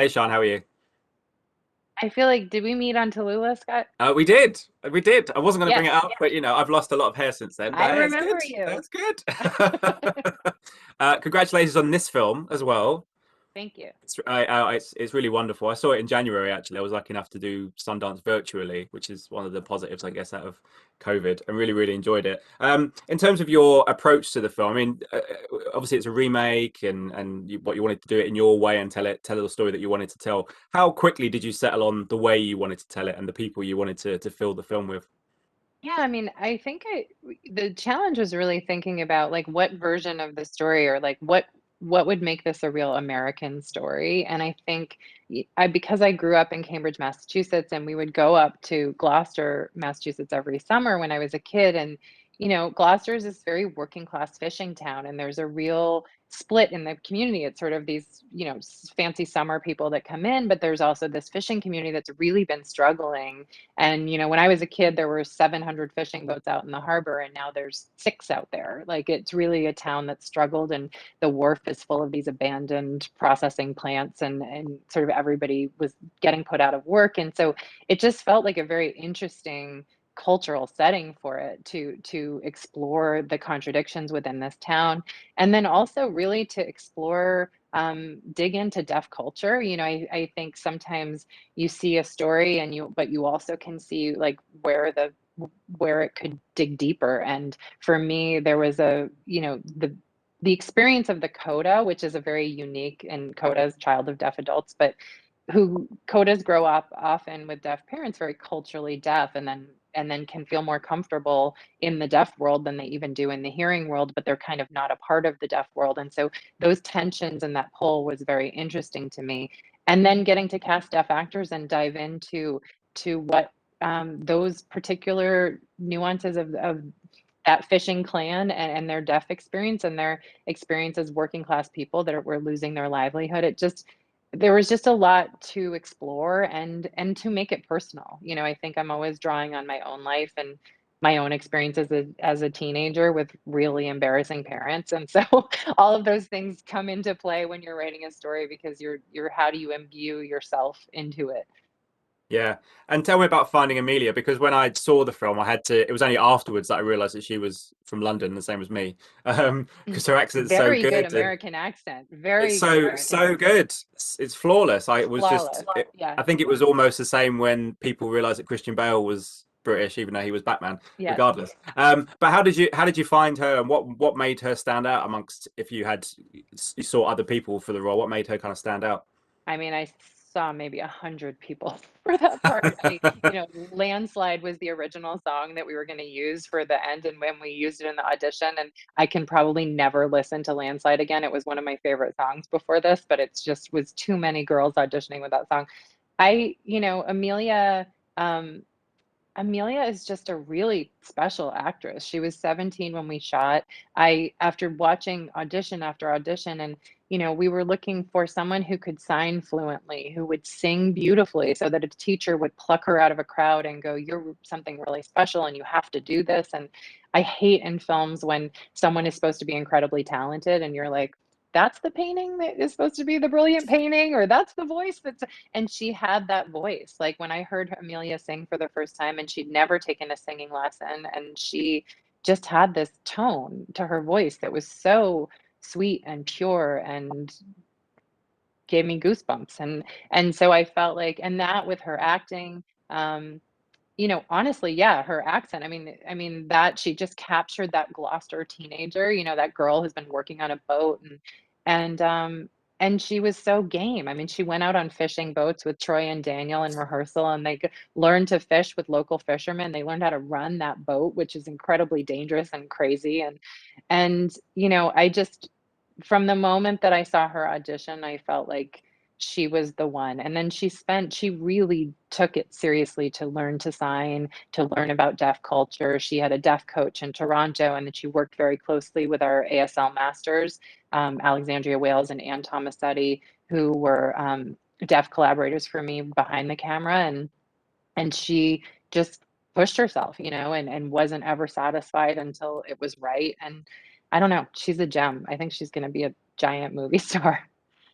Hey Sean, how are you? I feel like, did we meet on Tallulah, Scott? We did. We did. I wasn't going to bring it Yes, up, but I've lost a lot of hair since then. I But hey, it's remember good. you. That's good. Congratulations on this film as well. Thank you. It's really wonderful. I saw it in January actually. I was lucky enough to do Sundance virtually, which is one of the positives, I guess, out of COVID, and really enjoyed it. In terms of your approach to the film, I mean, obviously it's a remake, what you wanted to do it in your way and tell the story that you wanted to tell. How quickly did you settle on the way you wanted to tell it and the people you wanted to fill the film with? Yeah, I mean, the challenge was really thinking about like what version of the story or like what would make this a real American story. And I think because I grew up in Cambridge, Massachusetts, and we would go up to Gloucester, Massachusetts every summer when I was a kid. And, Gloucester is this very working class fishing town, and there's a real split in the community. It's sort of these, fancy summer people that come in, but there's also this fishing community that's really been struggling. And, when I was a kid, there were 700 fishing boats out in the harbor, and now there's six out there. Like, it's really a town that struggled, and the wharf is full of these abandoned processing plants, and sort of everybody was getting put out of work. And so it just felt like a very interesting cultural setting for it to explore the contradictions within this town, and then also really to explore dig into deaf culture. I think sometimes you see a story but you also can see like where it could dig deeper. And for me, there was the experience of the Coda, which is a very unique, and Coda's child of deaf adults, but who Codas grow up often with deaf parents, very culturally deaf, and then can feel more comfortable in the deaf world than they even do in the hearing world, but they're kind of not a part of the deaf world. And so those tensions and that pull was very interesting to me. And then getting to cast deaf actors and dive into to what those particular nuances of that fishing clan and their deaf experience and their experience as working class people were losing their livelihood. There was just a lot to explore and to make it personal. I think I'm always drawing on my own life and my own experience as a teenager with really embarrassing parents. And so all of those things come into play when you're writing a story, because you're how do you imbue yourself into it? Yeah. And tell me about finding Emilia, because when I saw the film, it was only afterwards that I realized that she was from London, the same as me. Because her accent's so Very good good and American accent. it's Very good so American accent. good. It's flawless. Flawless. Yeah. I think it was almost the same when people realized that Christian Bale was British, even though he was Batman, Yes. regardless. But how did you find her, and what made her stand out amongst, if you saw other people for the role, what made her kind of stand out? I mean, I saw maybe 100 people for that part. Landslide was the original song that we were going to use for the end, and when we used it in the audition, and I can probably never listen to Landslide again. It was one of my favorite songs before this, but it's just was too many girls auditioning with that song. Emilia, um, Amelia is just a really special actress. She was 17 when we shot. After watching audition after audition, and we were looking for someone who could sign fluently, who would sing beautifully, so that a teacher would pluck her out of a crowd and go, "You're something really special, and you have to do this." And I hate in films when someone is supposed to be incredibly talented, and you're like, "That's the painting that is supposed to be the brilliant painting," or "That's the voice that's," and she had that voice. Like when I heard Amelia sing for the first time, and she'd never taken a singing lesson, and she just had this tone to her voice that was so sweet and pure and gave me goosebumps. And so I felt like, and that with her acting, um honestly, yeah, her accent. I mean that she just captured that Gloucester teenager, that girl who's been working on a boat, and she was so game. I mean, she went out on fishing boats with Troy and Daniel in rehearsal, and they learned to fish with local fishermen. They learned how to run that boat, which is incredibly dangerous and crazy. And I just, from the moment that I saw her audition, I felt like she was the one. And then she really took it seriously to learn to sign, to learn about deaf culture. She had a deaf coach in Toronto, and then she worked very closely with our ASL masters, Alexandria Wales and Ann Tomasetti, who were deaf collaborators for me behind the camera. And she just pushed herself, and wasn't ever satisfied until it was right. And I don't know, she's a gem. I think she's going to be a giant movie star.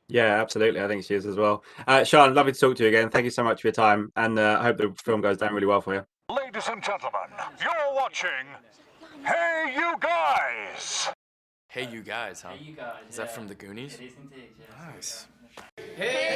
Yeah, absolutely. I think she is as well. Sian, lovely to talk to you again. Thank you so much for your time, and I hope the film goes down really well for you. Ladies and gentlemen, you're watching Hey You Guys! Hey You Guys, huh? Hey, you guys. Is that from the Goonies? It is indeed, yes. Nice. Hey,